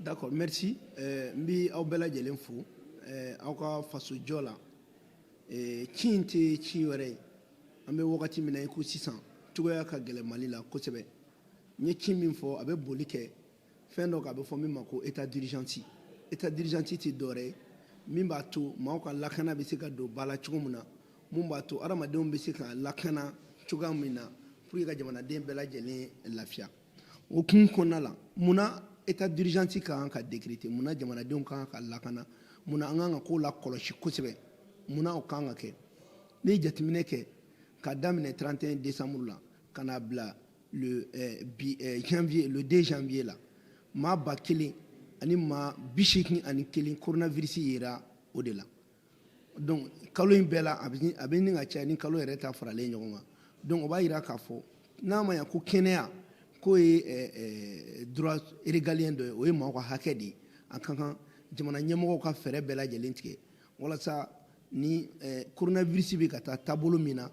D'accord, merci. Mbi aw bɛɛ lajɛlen fo aw ka faso jɔ la ci in tɛ ci wɛrɛ ye an bɛ wagati min na i ko sisan cogoya ka gɛlɛn Mali la kosɛbɛ n ye ci min fɔ a bɛ boli kɛ fɛn dɔ kan a bɛ fɔ min ma ko état d'urgence état d'urgence tɛ dɔwɛrɛ ye min b'a to maaw ka lakana bɛ se ka don ba la cogo min na mun b'a to adamadenw bɛ se ka lakana cogoya min na pour que ka jamanaden bɛɛ lajɛlen lafiya o kun kɔnɔna la munna état d'urgence ka kan ka décréter munna jamanadenw ka kan ka lakana munna an kan ka kow lakɔlɔsi kosɛbɛ munna o kan ka kɛ n'i ye jateminɛ kɛ ka daminɛ 31 décembre la ka n'a bila le 2 janvier la maa 1000 ani maa 81 coronavirus yera o de la donc kalo in bɛɛ la a bɛ ɲini ka caya ni kalo yɛrɛ ta faralen ɲɔgɔn kan donc o b'a jira k'a fɔ n'a ma ɲɛ ko kɛnɛya k'o ye droit régalien dɔ ye o ye maaw ka hakɛ de ye a ka kan jamana ɲɛmɔgɔw ka fɛɛrɛ bɛɛ lajɛlen tigɛ walasa ni coronavirus bɛ ka taa taabolo min na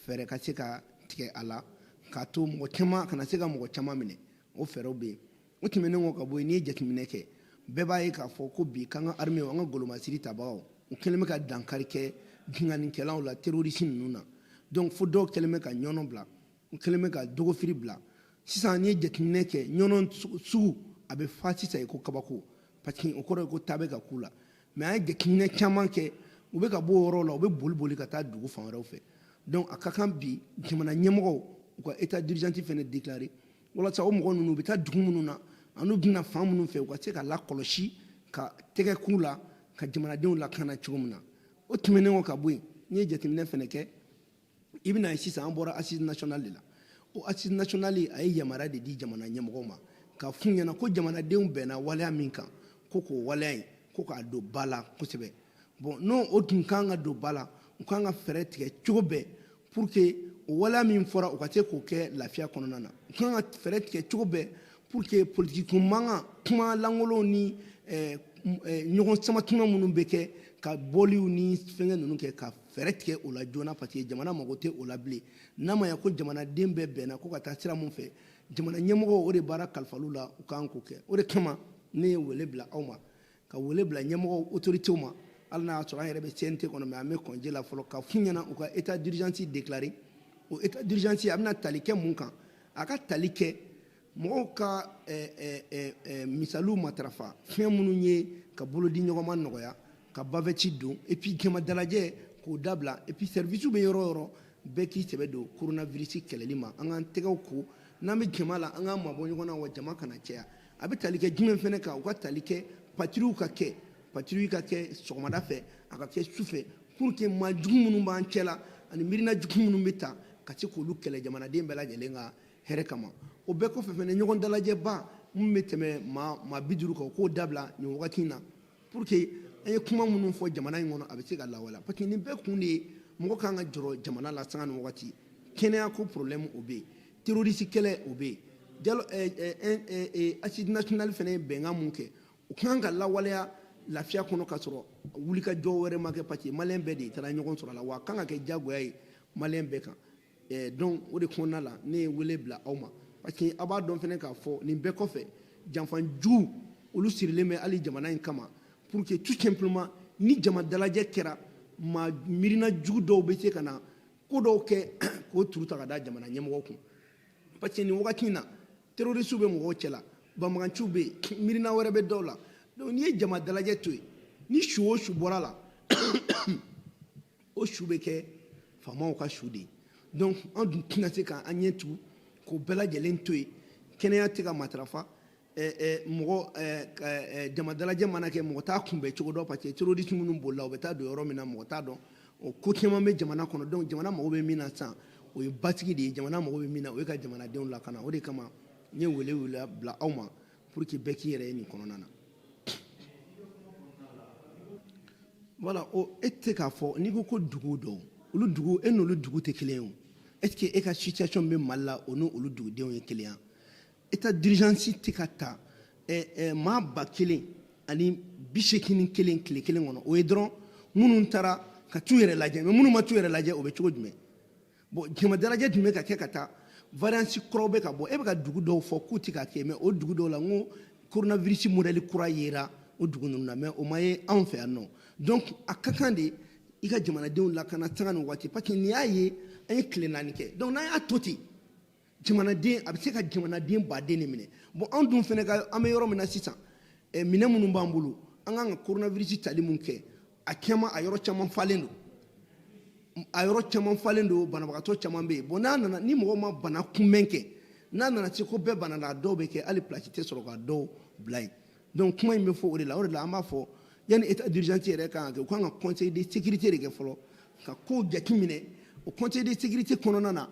fɛɛrɛ ka se ka tigɛ a la k'a to mɔgɔ caman kana se ka mɔgɔ caman minɛ o fɛɛrɛw bɛ yen o tɛmɛnen kɔ ka bɔ yen n'i ye jateminɛ kɛ bɛɛ b'a ye k'a fɔ ko bi k'an ka armée an ka golomasiri tabagaw u kɛlen bɛ ka dankari kɛ bingannikɛlaw la terroriste ninnu na donc fo dɔw kɛlen bɛ ka ɲɔnɔ bila u kɛlen bɛ ka dogofiri bila sisan n'i ye jateminɛ kɛ ɲɔnɔ sugu a bɛ fa sisan ko kabako parce que o kɔrɔ ye ko taa bɛ ka k'u la mais an ye jateminɛ caman kɛ u bɛ ka bɔ o yɔrɔ la u bɛ boli ka taa dugu fan wɛrɛw fɛ donc a ka kan bi jamana ɲɛmɔgɔw u ka état d'urgence fɛnɛ déclarer walasa o mɔgɔ ninnu u bɛ taa dugu minnu na an'u bɛna fan minnu fɛ u ka se ka lakɔlɔsi ka tɛgɛ k'u la ka jamanadenw lakana cogo min na o tɛmɛnen kɔ ka bɔ yen n'i ye jateminɛ fɛnɛ kɛ i bɛna ye sisan an bɔra assise nationale de la o assise nationale a ye yamaruya de di jamana ɲɛmɔgɔw ma ka f'u ɲɛna ko jamanadenw bɛnna waleya min kan ko k'o waleya in ko k'a don ba la kosɛbɛ bon n'o o tun kan ka don ba la u kan ka fɛɛrɛ tigɛ cogo bɛɛ pour que o waleya min fɔra u ka se k'o kɛ lafiya kɔnɔna na u kan ka fɛɛrɛ tigɛ cogo bɛɛ pour que politique mankan kuma lankolonw ni ɲɔgɔn samatuma minnu bɛ kɛ ka bɔliw ni fɛngɛ ninnu kɛ ka fɛɛrɛ tigɛ o la joona parce que jamana mago tɛ o la bilen n'a ma ɲɛ ko jamanaden bɛɛ bɛnna ko ka taa sira mun fɛ jamana ɲɛmɔgɔw o de baara kalifal'u la u kan k'o kɛ o de kama ne ye wele bila aw ma ka wele bila ɲɛmɔgɔw autorités ma hali n'a y'a sɔrɔ an yɛrɛ bɛ CNT kɔnɔ mais an bɛ congé la fɔlɔ ka f'u ɲɛna u ka état d'urgence déclarer o état d'urgence a bɛna tali kɛ mun kan a ka tali kɛ mɔgɔw ka misaliw matarafa fɛn minnu ye ka bolodi ɲɔgɔnma nɔgɔya ka bavɛti don et puis jama dalajɛ k'o dabila et puis service bɛ yɔrɔ o yɔrɔ bɛɛ k'i sɛbɛ don coronavirus kɛlɛli ma an k'an tɛgɛw ko n'an bɛ jama la an k'an mabɔ ɲɔgɔn na wa jama kana caya a bɛ tali kɛ jumɛn fɛnɛ kan u ka tali kɛ patrouille ka kɛ sɔgɔmada fɛ a ka kɛ su fɛ pour que maa jugu minnu b'an cɛ la ani miirina jugu minnu bɛ ta ka se k'olu kɛlɛ jamanaden bɛɛ lajɛlen ka hɛrɛ kama o bɛɛ kɔfɛ fɛnɛ ɲɔgɔn dalajɛba mun bɛ tɛmɛ maa 50 kan o k'o dabila nin wagati in na pour que an ye kuma minnu fɔ jamana in kɔnɔ a bɛ se ka lawaleya parce que nin bɛɛ kun de ye mɔgɔ kan ka jɔrɔ jamana la sanga nin wagati kɛnɛya ko problème o bɛ yen terroriste kɛlɛ o bɛ yen assise nationale fɛnɛ ye bɛnkan mun kɛ o kan ka lawaleya lafiya kɔnɔ ka sɔrɔ wulikajɔ wɛrɛ ma kɛ parce que maliyɛn bɛɛ de taara ɲɔgɔn sɔrɔ a la wa a kan ka kɛ diyagoya ye maliyɛn bɛɛ kan donc o de kɔnɔna la ne ye wele bila aw ma parce que a b'a dɔn fɛnɛ k'a fɔ nin bɛɛ kɔfɛ janfanjugu olu sirilen bɛ hali jamana in kama pour que tout simplement ni jama dalajɛ kɛra maa miirina jugu dɔw bɛ se ka na ko dɔw kɛ k'o turu ta ka da jamana ɲɛmɔgɔw kun parce que nin wagati in na terroriste bɛ mɔgɔw cɛ la banbaganciw bɛ yen miirina wɛrɛ bɛ dɔw la donc n'i ye jama dalajɛ to yen ni su o su bɔra la o su bɛ kɛ faamaw ka su de ye donc an dun tɛna se k'an ɲɛ tugu k'o bɛɛ lajɛlen to yen kɛnɛya tɛ ka matarafa mɔgɔ jama dalajɛ mana kɛ mɔgɔ t'a kunbɛn cogo dɔn parce que terroriste minnu bolila u bɛ taa don yɔrɔ min na mɔgɔ t'a dɔn o ko caman bɛ jamana kɔnɔ donc jamana mago bɛ min na sisan o ye basigi de ye jamana mago bɛ min na o ye ka jamanadenw lakana o de kama n ye wele bila aw ma pour que bɛɛ k'i yɛrɛ ye nin kɔnɔna na voilà o e tɛ k'a fɔ n'i ko dugu dɔw olu dugu e n'olu dugu tɛ kelen ye o est-ce que e ka situation bɛ Mali la o n'olu dugudenw ye kelen ye état d'urgence tɛ ka ta maa 1000 ani 81 tile kelen kɔnɔ o ye dɔrɔn minnu taara ka t'u yɛrɛ lajɛ mais minnu ma t'u yɛrɛ lajɛ o bɛ cogo jumɛn bon jama dalajɛ jumɛn bɛ ka kɛ ka taa variance kɔrɔw bɛ ka bɔ e bɛ ka dugu dɔw fɔ k'u tɛ ka kɛ mais o dugu dɔw la n ko coronavirus modèle kura yera o dugu ninnu na mais o ma ye anw fɛ yan nɔ donc a ka kan de i ka jamanadenw lakana sanga ni waati parce que n'i y'a ye an ye tile 4 kɛ donc n'an y'a to ten jamanaden a bɛ se ka jamanaden baden de minɛ bon anw dun fɛnɛ ka an bɛ yɔrɔ min na sisan minɛn minnu b'an bolo an kan ka coronavirus tali mun kɛ a kɛma a yɔrɔ caman falen don banabagatɔ caman bɛ yen bon n'a nana ni mɔgɔ ma bana kunbɛn kɛ n'a nana se ko bɛɛ bana la dɔw bɛ kɛ hali place tɛ sɔrɔ ka dɔw bila yen donc kuma in bɛ fɔ o de la an b'a fɔ yanni état d'urgence yɛrɛ kan ka kɛ u kan ka conseil de sécurité de kɛ fɔlɔ ka kow jateminɛ o conseil de sécurité kɔnɔna na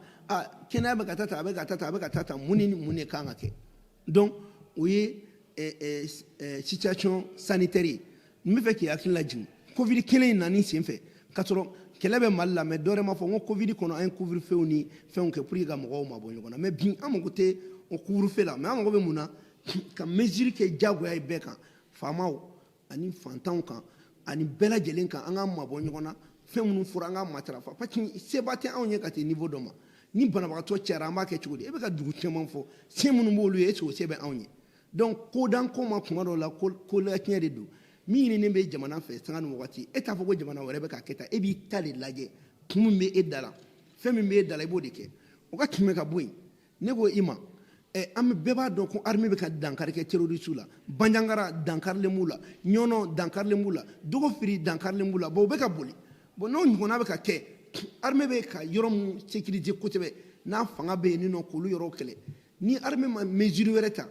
kɛnɛya bɛ ka taa tan a bɛ ka taa tan mun ni mun de kan ka kɛ donc o ye situation sanitaire ye n bɛ fɛ k'i hakili lajigin covid kelen in nani sen fɛ ka sɔrɔ kɛlɛ bɛ Mali la mais dɔ wɛrɛ ma fɔ n ko covid kɔnɔ an ye couvre feu ni fɛnw kɛ pour que ka mɔgɔw mabɔ ɲɔgɔn na mais bi an mago tɛ o couvre feu la mais an mago bɛ mun na ka mesure kɛ diyagoya ye bɛɛ kan faamaw ani fantanw kan ani bɛɛ lajɛlen kan an ka mabɔ ɲɔgɔn na fɛn minnu fɔra an ka matarafa parce que seba tɛ anw ye ka taa niveau dɔ ma ni banabagatɔ cayara an b'a kɛ cogo di e bɛ ka dugu caman fɔ se minnu b'olu ye est-ce que o se bɛ anw ye donc kodan ko ma kuma dɔw la ko tiɲɛ de don min ɲininen bɛ jamana fɛ sanga ni wagati e t'a fɔ ko jamana wɛrɛ bɛ ka kɛ tan e b'i ta de lajɛ kun min bɛ e da la fɛn min bɛ e da la i b'o de kɛ o ka tɛmɛ ka bɔ yen ne ko i ma an bɛɛ b'a dɔn ko armée bɛ ka dankari kɛ terroriste la banjangara dankarilen b'u la ɲɔnɔ dankarilen b'u la dogofiri dankarilen b'u la bon o bɛ ka boli bon n'o ɲɔgɔnna bɛ ka kɛ armée bɛ ka yɔrɔ min sécuriser kosɛbɛ n'a fanga bɛ yen nɔ k'olu yɔrɔ kɛlɛ ni armée ma mesure wɛrɛ ta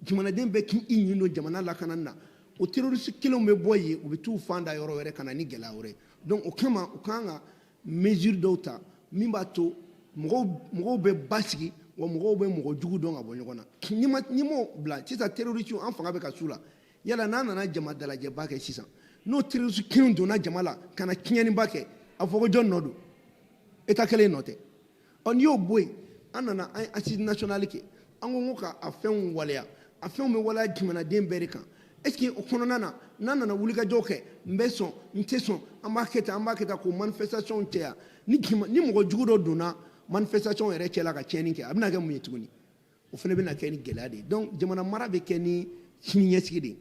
jamanaden bɛ k'i ɲin don jamana lakanani na o terroriste kelenw bɛ bɔ yen u bɛ t'u fan da yɔrɔ wɛrɛ ka na ni gɛlɛya wɛrɛ donc o kama u kan ka mesure dɔw ta min b'a to mɔgɔw bɛ basigi wa mɔgɔw bɛ mɔgɔ jugu dɔn ka bɔ ɲɔgɔn na ni m'o bila sisan terroriste an fanga bɛ ka s'u la yala n'a nana jama dalajɛba kɛ sisan n'o terroriste kelenw donna jama la ka na tiɲɛniba kɛ a fɔ ko jɔn nɔ don état kelen nɔ tɛ n'i y'o bɔ yen an nana an ye assise nationale kɛ an ko ka a fɛnw waleya a fɛnw bɛ waleya jamanaden bɛɛ de kan est-ce que o kɔnɔna na n'a nana wulikajɔw kɛ n bɛ sɔn n tɛ sɔn an b'a kɛ tan k'o manifestation cɛya ni mɔgɔ jugu dɔ donna manifestation yɛrɛ cɛla ka tiɲɛni kɛ a bɛna kɛ mun ye tuguni o fana bɛna kɛ ni gɛlɛya de ye donc jamana mara bɛ kɛ ni siniɲɛsigi de ye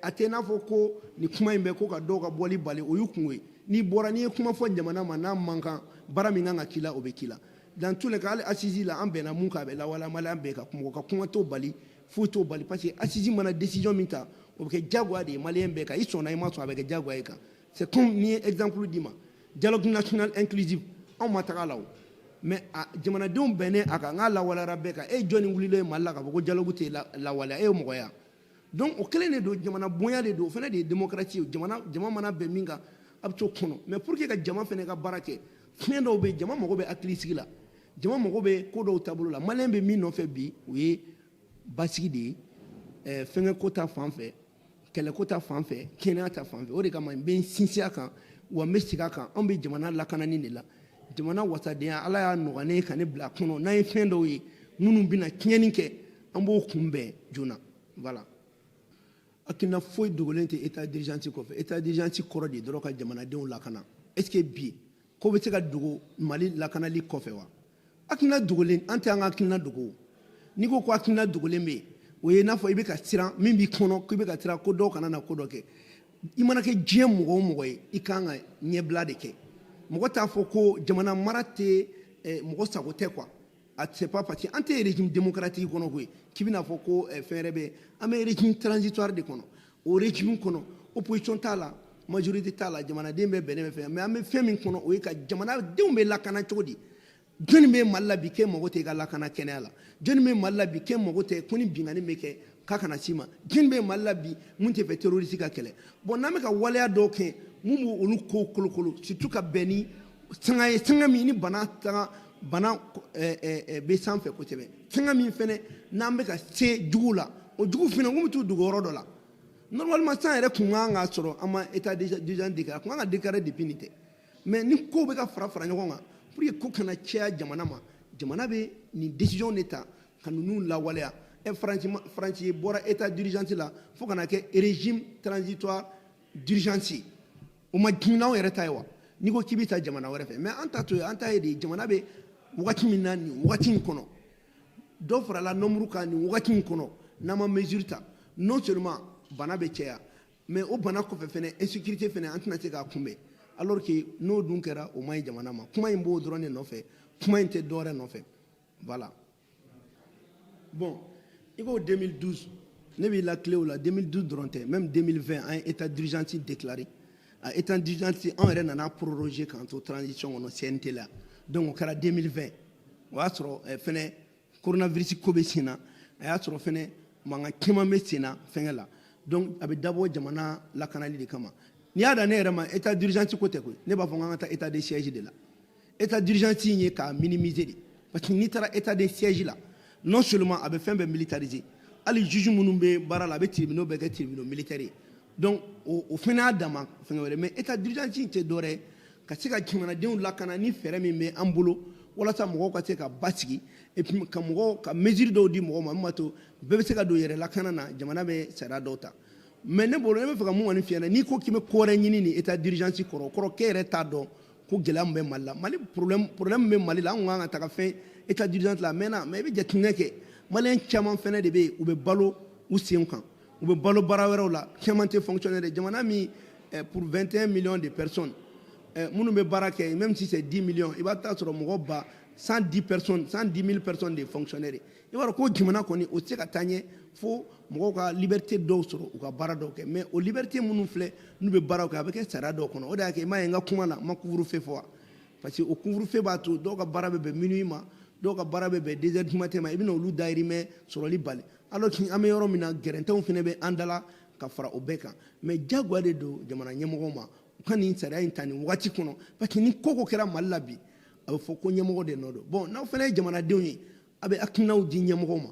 a tɛ n'a fɔ ko nin kuma in bɛ ko ka dɔw ka bɔli bali o y'u kungo ye n'i ye kuma fɔ jamana ma n'a man kan baara min kan ka k'i la o bɛ k'i la dans tous les cas hali assise la an bɛnna mun kan a bɛ lawaleya Maliyɛn bɛɛ ka kuma t'o bali foyi t'o bali parce que assise mana décision min ta o bɛ kɛ diyagoya de ye Maliyɛn bɛɛ kan i sɔnna i ma sɔn a bɛ kɛ diyagoya ye kan c'est comme n'i ye exemple d'i ma dialogue national inclusif anw ma taga la o mais jamanadenw bɛnnen a kan n k'a lawaleyara bɛɛ kan e jɔnni wulilen ye Mali la k'a fɔ ko dialogue tɛ lawaleya e ye mɔgɔ ye wa donc o kelen de don jamana bonya de don o fana de ye démocratie ye jama mana bɛn min kan a bɛ t'o kɔnɔ mais pour que ka jama fana ka baara kɛ fiɲɛ dɔw bɛ yen jama mago bɛ hakilisigi la jama mago bɛ ko dɔw taabolo la Maliyɛn bɛ min nɔfɛ bi o ye basigi de ye fɛnkɛ ko ta fan fɛ kɛlɛ ko ta fan fɛ kɛnɛya ta fan fɛ o de kama n bɛ n sinsin a kan wa n bɛ segin a kan anw bɛ jamana lakanani de la jamana wasadenya ala y'a nɔgɔya ne ka ne bila a kɔnɔ n'an ye fɛn dɔw ye minnu bɛna tiɲɛni kɛ an b'o kunbɛn joona voilà hakilina foyi dogolen tɛ état d'urgence kɔfɛ état d'urgence kɔrɔ de ye dɔrɔn ka jamanadenw lakana est-ce que bi ko bɛ se ka dogo Mali lakanali kɔfɛ wa hakilina dogolen an tɛ an ka hakilina dogo n'i ko hakilina dogolen bɛ yen o ye n'a fɔ i bɛ ka siran min b'i kɔnɔ k'i bɛ ka siran ko dɔw kana na ko dɔ kɛ i mana kɛ diɲɛ mɔgɔ o mɔgɔ ye i kan ka ɲɛbila de kɛ mɔgɔ t'a fɔ ko jamana mara tɛ mɔgɔ sago tɛ quoi a c'est pas parce que an tɛ régime démocratique kɔnɔ koyi k'i bɛna fɔ ko fɛn wɛrɛ bɛ an bɛ régime transitoire de kɔnɔ o régime kɔnɔ opposition t'a la majorité t'a la jamanaden bɛɛ bɛnnen bɛ fɛn mais an bɛ fɛn min kɔnɔ o ye ka jamanadenw bɛ lakana cogo di jɔnni bɛ Mali la bi k'e mago tɛ i ka lakana kɛnɛya la jɔnni bɛ Mali la bi k'e mago tɛ ko ni bingani bɛ kɛ k'a kana s'i ma jɔnni bɛ Mali la bi mun tɛ fɛ terroriste ka kɛlɛ bon n'an bɛ ka waleya dɔw kɛ mun b'o olu ko kolokolo surtout ka bɛn ni sanga ye sanga min ni bana bɛ sanfɛ kosɛbɛ sanga min fɛnɛ n'an bɛ ka se jugu la o jugu fɛnɛ mun bɛ t'u dogo yɔrɔ dɔ la normalement san yɛrɛ kun kan ka sɔrɔ an ma état d'urgence déclaré kun kan ka déclarer depuis nin tɛ mais ni ko bɛ ka fara ɲɔgɔn kan pour que ko kana caya jamana ma jamana bɛ nin décision de ta ka ninnu lawaleya Faransi bɔra état d'urgence la fo kana kɛ régime transitoire d'urgence o ma jigin n'anw yɛrɛ ta ye wa n'i ko k'i bɛ taa jamana wɛrɛ fɛ mais an ta to ye an ta ye de jamana bɛ wagati min na nin wagati in kɔnɔ dɔ farala nombre kan nin wagati in kɔnɔ n'an ma mesure ta non seulement bana be cɛya mais o bana kɔfɛ fɛnɛ insécurité fɛnɛ an tɛna se k'a kunbɛn alors que n'o dun kɛra o man ɲi jamana ma kuma in b'o dɔrɔn de nɔfɛ kuma in tɛ dɔwɛrɛ nɔfɛ voilà bon i ko 2012 ne b'i la clé o la 2012 dɔrɔn tɛ même 2020 an ye état d'urgence déclaré a état d'urgence an yɛrɛ nana proroger k'an to transition kɔnɔ CNT la donc o kɛra 2020 o y'a sɔrɔ fɛnɛ coronavirus ko bɛ sen na a y'a sɔrɔ fɛnɛ mankan caman bɛ sen na fɛngɛ la donc a bɛ dabɔ jamana lakanali de kama n'i y'a da ne yɛrɛ ma état d'urgence ko tɛ koyi ne b'a fɔ k'an ka taa état de siège de la état d'urgence in ye k'a minimiser de parce que n'i taara état de siège la non seulement a bɛ fɛn bɛɛ militariser hali juge minnu bɛ baara la a bɛ tribunaux bɛɛ kɛ tribunaux militaires ye donc o fɛnɛ y'a dama fɛngɛ wɛrɛ mais état d'urgence in tɛ dɔwɛrɛ ye ka se ka jamanadenw lakana ni fɛɛrɛ min bɛ an bolo walasa mɔgɔw ka se ka basigi et puis ka mɔgɔw ka mesure dɔw di mɔgɔw ma min b'a to bɛɛ bɛ se ka don yɛrɛ lakana na jamana bɛ sariya dɔw ta mais ne bolo ne bɛ fɛ ka mun kɔni f'i ɲɛna n'i ko k'i bɛ ko wɛrɛ ɲini ni état d'urgence kɔrɔ k'e yɛrɛ t'a dɔn ko gɛlɛya min bɛ Mali la Mali problème bɛ Mali la an kan ka taga fɛn état d'urgence la mɛnna mais i bɛ jateminɛ kɛ maliyɛn caman fɛnɛ de bɛ yen u bɛ balo u sen kan u bɛ balo baara wɛrɛw la caman tɛ fonctionnaire jamana min pour 21 millions de personnes minnu bɛ baara kɛ même si c'est 10 millions i b'a taa sɔrɔ mɔgɔ ba 110 000 personnes de fonctionnaires i b'a dɔn ko jamana kɔni o tɛ se ka taa ɲɛ fo mɔgɔw ka liberté dɔw sɔrɔ u ka baara dɔw kɛ mais o liberté minnu filɛ n'u bɛ baaraw kɛ a bɛ kɛ sariya dɔw kɔnɔ o de y'a kɛ i m'a ye n ka kuma la n ma couvre-feu fɔ wa parce que o couvre-feu b'a to dɔw ka baara bɛ bɛn minuit ma dɔw ka baara bɛ bɛn 2 heures du matin ma i bɛna olu dahirimɛ sɔrɔli bali alors que an bɛ yɔrɔ min na gɛrɛntɛnw fana bɛ an dala ka fara o bɛɛ kan mais diyagoya de don jamana ɲɛmɔgɔw ma u ka nin sariya in ta nin wagati kɔnɔ parce que ni ko kɛra Mali la bi a bɛ fɔ ko ɲɛmɔgɔ de nɔ don bon n'aw fana ye jamanadenw ye a bɛ hakilinaw di ɲɛmɔgɔw ma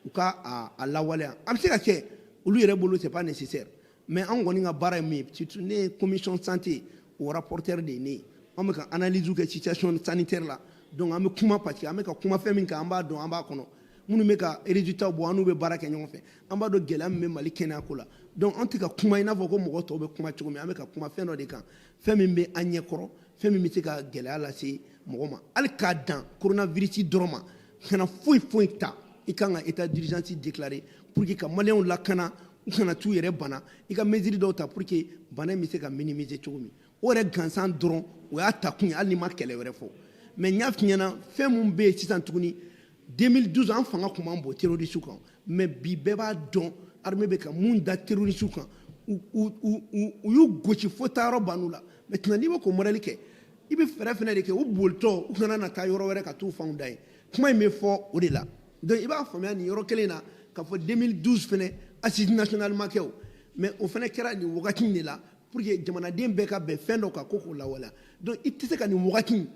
u ka a lawaleya a bɛ se ka kɛ olu yɛrɛ bolo c'est pas nécessaire mais an kɔni ka baara ye min ye surtout ne ye commission santé o rapporteur de ye ne ye an bɛ ka analyse kɛ situation sanitaire la donc an bɛ kuma parce que an bɛ ka kuma fɛn min kan an b'a dɔn an b'a kɔnɔ minnu bɛ ka résultat bɔ an n'u bɛ baara kɛ ɲɔgɔn fɛ an b'a dɔn gɛlɛya min bɛ Mali kɛnɛyako la donc an tɛ ka kuma i n'a fɔ ko mɔgɔ tɔw bɛ kuma cogo min an bɛ ka kuma fɛn dɔ de kan fɛn min bɛ an ɲɛkɔrɔ fɛn min bɛ se ka gɛlɛya lase mɔgɔ ma hali k'a dan coronavirus dɔrɔn ma kana foyi ta i kan ka état d'urgence déclaré pour que ka maliyɛnw lakana u kana t'u yɛrɛ bana i ka mesure dɔw ta pour que bana in bɛ se ka minimiser cogo min o yɛrɛ gansan dɔrɔn o y'a ta kun ye hali ni ma kɛlɛ wɛrɛ fɔ mais n y'a f'i ɲɛna fɛn mun bɛ yen sisan tuguni 2012 an fanga tun b'an bɔ terroriste kan mais bi bɛɛ b'a dɔn armée bɛ ka mun da terroriste kan u y'u gosi fo taayɔrɔ ban'u la maintenant n'i bɛ k'o modèle kɛ i bɛ fɛɛrɛ fɛnɛ de kɛ u bolitɔ u kana na taa yɔrɔ wɛrɛ ka t'u fanw da ye kuma in bɛ fɔ o de la donc i b'a faamuya nin yɔrɔ kelen na k'a fɔ 2012 fɛnɛ assise nationale ma kɛ o mais o fɛnɛ kɛra nin wagati in de la pour que jamanaden bɛɛ ka bɛn fɛn dɔ kan ko k'o lawaleya donc i tɛ se ka nin wagati in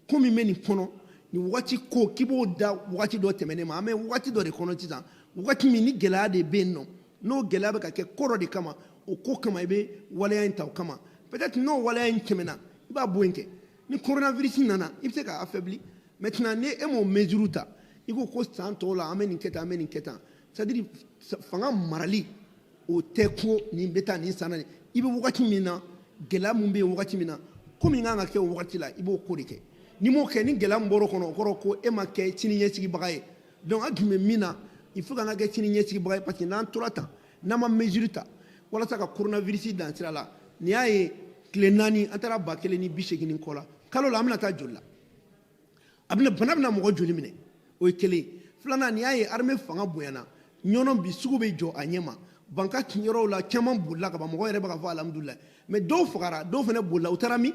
ko min bɛ nin kɔnɔ nin wagati ko k'i b'o da wagati dɔ tɛmɛnen ma an bɛ wagati dɔ de kɔnɔ sisan wagati min ni gɛlɛya de bɛ yen nɔ n'o gɛlɛya bɛ ka kɛ ko dɔ de kama o ko kama i bɛ waleya in ta o kama peut-être n'o waleya in tɛmɛna i b'a bɔ yen kɛ ni coronavirus nana i bɛ se ka affaibli maintenant ni e m'o mesure ta i ko san tɔw la an bɛ nin kɛ tan an bɛ nin kɛ tan c'est à dire fanga marali o tɛ ko nin bɛ taa nin san na i bɛ wagati min na gɛlɛya min bɛ yen wagati min na ko min kan ka kɛ o wagati la i b'o ko de kɛ ni m'o kɛ ni gɛlɛya min bɔr'o kɔnɔ o kɔrɔ ko e ma kɛ sini ɲɛsigibaga ye donc an tun bɛ min na il faut que an ka kɛ sini ɲɛsigibaga ye parce que n'an tora tan n'an ma mesure ta walasa ka coronavirus dan sira la nin y'a ye tile 4 an taara 1080 kɔ la kalo la an bɛna taa joli la bana bɛna mɔgɔ joli minɛ o ye kelen filanan nin y'a ye armée fanga bonyana ɲɔnɔ bi sugu bɛ jɔ a ɲɛ ma banka yɔrɔw la caman bolila ka ban mɔgɔ yɛrɛ bɛ ka fɔ alhamdulilayi mais dɔw fagara dɔw fana bolila u taara min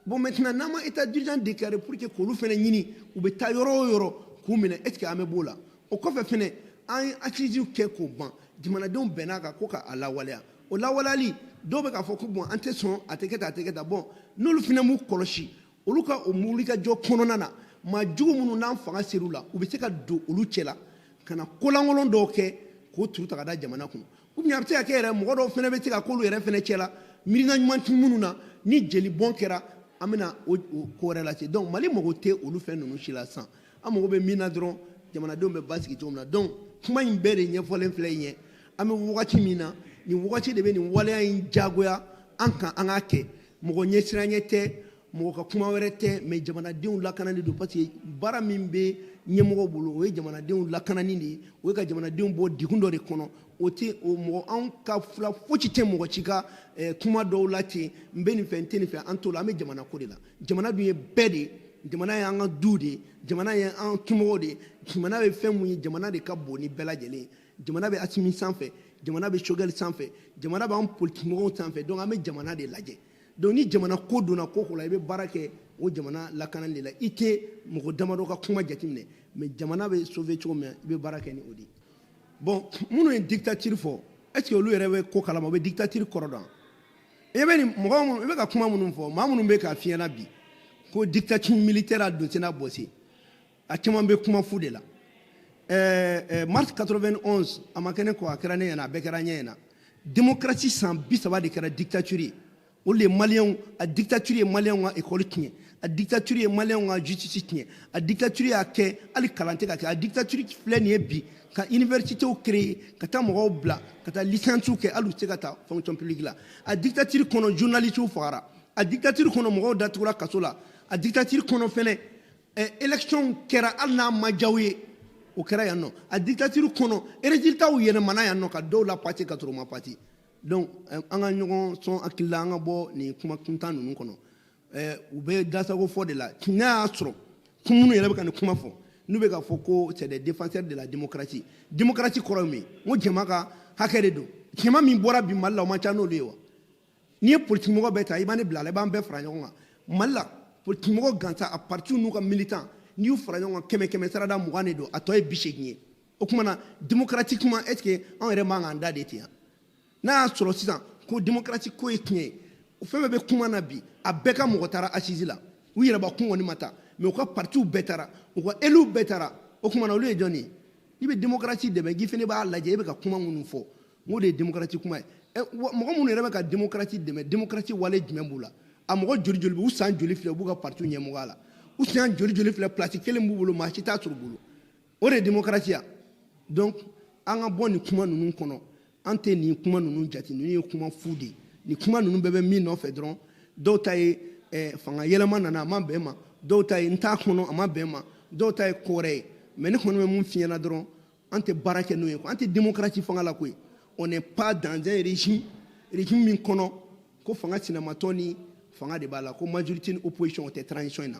bon maintenant n'an ma état d'urgence déclaré pour que k'olu fana ɲini u bɛ taa yɔrɔ o yɔrɔ k'u minɛ est ce que an bɛ b'o la o kɔfɛ fana an ye assise kɛ k'o ban jamanadenw bɛnn'a kan ko k'a lawaleya o lawaleyali dɔw bɛ k'a fɔ ko bon an tɛ sɔn a tɛ kɛ tan a tɛ kɛ tan bon n'olu fana m'u kɔlɔsi olu ka o wulikajɔ kɔnɔna na maa jugu minnu n'an fanga ser'u la u bɛ se ka don olu cɛ la ka na kolankolon dɔw kɛ k'o turu ta ka da jamana kun ou bien a bɛ se ka kɛ yɛrɛ mɔgɔ dɔw fana bɛ se ka k'olu yɛrɛ fana cɛ la miirina ɲuman tɛ minnu na ni jeli bɔn kɛra an bɛna o ko wɛrɛ lase donc Mali mago tɛ olu fɛn ninnu si la sisan an mago bɛ min na dɔrɔn jamanadenw bɛ basigi cogo min na donc kuma in bɛɛ de ɲɛfɔlen filɛ yen an bɛ wagati min na nin wagati de bɛ nin waleya in diyagoya an kan an k'a kɛ mɔgɔ ɲɛsiranya tɛ mɔgɔ ka kuma wɛrɛ tɛ mais jamanadenw lakanani don parce que baara min bɛ ɲɛmɔgɔ bolo o ye jamanadenw lakanani de ye o ye ka jamanadenw bɔ degun dɔ de kɔnɔ o tɛ o mɔgɔ anw ka fila fosi tɛ mɔgɔ ci ka kuma dɔw la ten n bɛ nin fɛ n tɛ nin fɛ an t'o la an bɛ jamana ko de la jamana dun ye bɛɛ de ye jamana ye an ka du de ye jamana ye an tumɔgɔw de ye jamana bɛ fɛn mun ye jamana de ka bon ni bɛɛ lajɛlen ye jamana bɛ Asimi sanfɛ jamana bɛ Choguel sanfɛ jamana b'an politikimɔgɔw sanfɛ donc an bɛ jamana de lajɛ donc ni jamana ko donna ko o la i bɛ baara kɛ o jamana lakanali de la i tɛ mɔgɔ damadɔ ka kuma jateminɛ mais jamana bɛ sauver cogo min i bɛ baara kɛ ni o de ye bon minnu ye dictature fɔ est ce que olu yɛrɛ bɛ ko kalama u bɛ dictature kɔrɔ dɔn i bɛ nin mɔgɔ minnu i bɛ ka kuma minnu fɔ maa minnu bɛ k'a f'i ɲɛna bi ko dictature militaire a don senna bɔsi a caman bɛ kuma fu de la mars 91 a ma kɛ ne kɔ a kɛra ne ɲɛna a bɛɛ kɛra ɲɛ ɲɛna démocratie san 30 de kɛra dictature ye o le maliyɛnw a dictature ye maliyɛnw ka école tiɲɛ a dictature ye maliyɛnw ka justice tiɲɛ a dictature y'a kɛ hali kalan tɛ ka kɛ a dictature filɛ nin ye bi ka universitéw créer ka taa mɔgɔw bila ka taa licencew kɛ hali u tɛ se ka taa fonction publique la a dictature kɔnɔ journalistes fagara a dictature kɔnɔ mɔgɔw datugura kaso la a dictature kɔnɔ fɛnɛ élection kɛra hali n'a ma diya u ye o kɛra yan nɔ a dictature kɔnɔ résultats yɛlɛmana yan nɔ ka dɔw la pati ka sɔrɔ u ma pati donc an ka ɲɔgɔn sɔn hakili la an ka bɔ nin kuma kuntan ninnu kɔnɔ u bɛ dasago fɔ de la n'a y'a sɔrɔ minnu yɛrɛ bɛ ka nin kuma fɔ n'u bɛ k'a fɔ ko c'est des défenseurs de la démocratie démocratie kɔrɔ ye min n ko jama ka hakɛ de don jama min bɔra bi Mali la o man ca n'olu ye wa n'i ye politikimɔgɔ bɛɛ ta i b'a ne bila a la i b'an bɛɛ fara ɲɔgɔn kan Mali la politikimɔgɔ gansan a parti n'u ka militant n'i y'u fara ɲɔgɔn kan 100 sarada 20 de don a tɔ ye 80 ye o tuma na démocratiquement est ce que anw yɛrɛ man k'an da de ten yan n'a y'a sɔrɔ sisan ko démocratie ko ye tiɲɛ ye o fɛn bɛɛ bɛ kuma na bi a bɛɛ ka mɔgɔ taara assise la u yɛrɛbakun kɔni ma taa mais u ka partiw bɛɛ taara u ka éluw bɛɛ taara o tuma na olu ye jɔn ye n'i bɛ démocratie dɛmɛ k'i fana b'a lajɛ i bɛ ka kuma minnu fɔ n ko de ye démocratie kuma ye mɔgɔ minnu yɛrɛ bɛ ka démocratie dɛmɛ démocratie wale jumɛn b'u la a mɔgɔ joli joli b'u san joli filɛ u b'u ka partiw ɲɛmɔgɔya la u san joli joli filɛ place kelen b'u bolo maa si t'a sɔrɔ u bolo o de ye démocratie ya donc an ka bɔ nin kuma ninnu kɔnɔ an tɛ nin kuma ninnu jate ninnu ye kuma fu de ye nin kuma ninnu bɛɛ bɛ min nɔfɛ dɔrɔn dɔw ta ye fanga yɛlɛma nana a ma bɛn ma dɔw ta ye n t'a kɔnɔ a ma bɛn ma dɔw ta ye ko wɛrɛ ye mais ne kɔni bɛ mun f'i ɲɛna dɔrɔn an tɛ baara kɛ n'o ye an tɛ démocratie fanga la koyi on n'est pas dans un régime min kɔnɔ ko fanga sinamatɔ ni fanga de b'a la ko majorité ni opposition o tɛ transition in na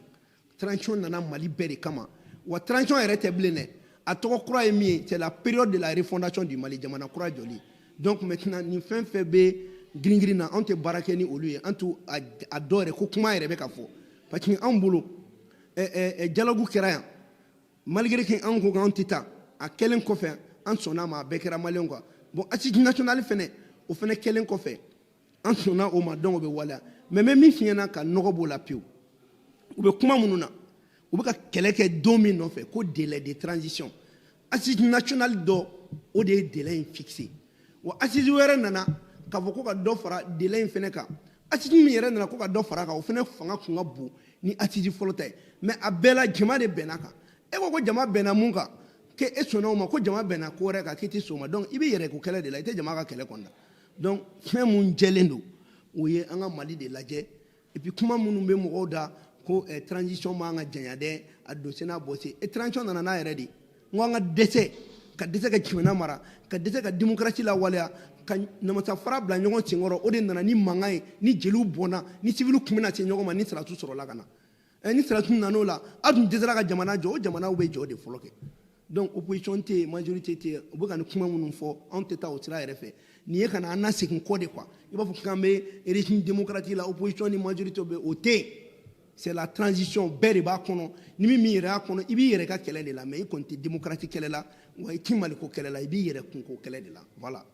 transition nana Mali bɛɛ de kama wa transition yɛrɛ tɛ bilen dɛ a tɔgɔ kura ye min ye c'est la période de la refondation du Mali jamana kura jɔli donc maintenant nin fɛn fɛn bɛ girin na anw tɛ baara kɛ ni olu ye an t'u a dɔw yɛrɛ ko kuma yɛrɛ bɛ ka fɔ parce que anw bolo dialogue kɛra yan malgré que anw ko k'anw tɛ taa a kɛlen kɔfɛ an sɔnna ma a bɛɛ kɛra maliyɛnw kan bon assise nationale fɛnɛ o fɛnɛ kɛlen kɔfɛ an sɔnna o ma donc o bɛ waleya mais n bɛ min f'i ɲɛna ka nɔgɔ b'o la pewu u bɛ kuma minnu na u bɛ ka kɛlɛ kɛ don min nɔfɛ ko délai de transition assise nationale dɔ o de ye délai in fixé wa assise wɛrɛ nana k'a fɔ ko ka dɔ fara délai in fɛnɛ kan assise min yɛrɛ nana ko ka dɔ fara kan o fɛnɛ fanga kun ka bon ni assise fɔlɔ ta ye mais a bɛɛ la jama de bɛnna kan e ko jama bɛnna mun kan ke e sɔnna o ma ko jama bɛnna ko wɛrɛ kan k'i tɛ sɔn o ma donc i bɛ yɛrɛ ko kɛlɛ de la i tɛ jama ka kɛlɛ kɔnɔna donc fɛn mun jɛlen don o ye an ka Mali de lajɛ et puis kuma minnu bɛ mɔgɔw da ko transition man ka janya dɛ a don sen n'a bɔ sen transition nana n'a yɛrɛ de n ko an ka dɛsɛ ka jamana mara ka dɛsɛ ka démocratie lawaleya ka namasa fara bila ɲɔgɔn senkɔrɔ o de nana ni mankan ye ni jeliw bɔnna ni civil kun bɛna se ɲɔgɔn ma ni sarasiw sɔrɔla ka na ni sarasiw nan'o la a dun dɛsɛra ka jamana jɔ o jamanaw bɛ jɔ de fɔlɔ kɛ donc opposition tɛ yen majorité tɛ yen u bɛ ka nin kuma minnu fɔ anw tɛ taa o sira yɛrɛ fɛ nin ye ka na an na segin kɔ de quoi i b'a fɔ k'an bɛ régime démocratique la opposition ni majorité bɛ o tɛ yen c'est la transition bɛɛ de b'a kɔnɔ ni min yɛrɛ y'a kɔnɔ i b'i yɛrɛ ka kɛlɛ de la mais i kɔni tɛ démocratie kɛlɛ la wa i tɛ Maliko kɛlɛ la i b'i yɛrɛ kunko kɛlɛ de la voilà.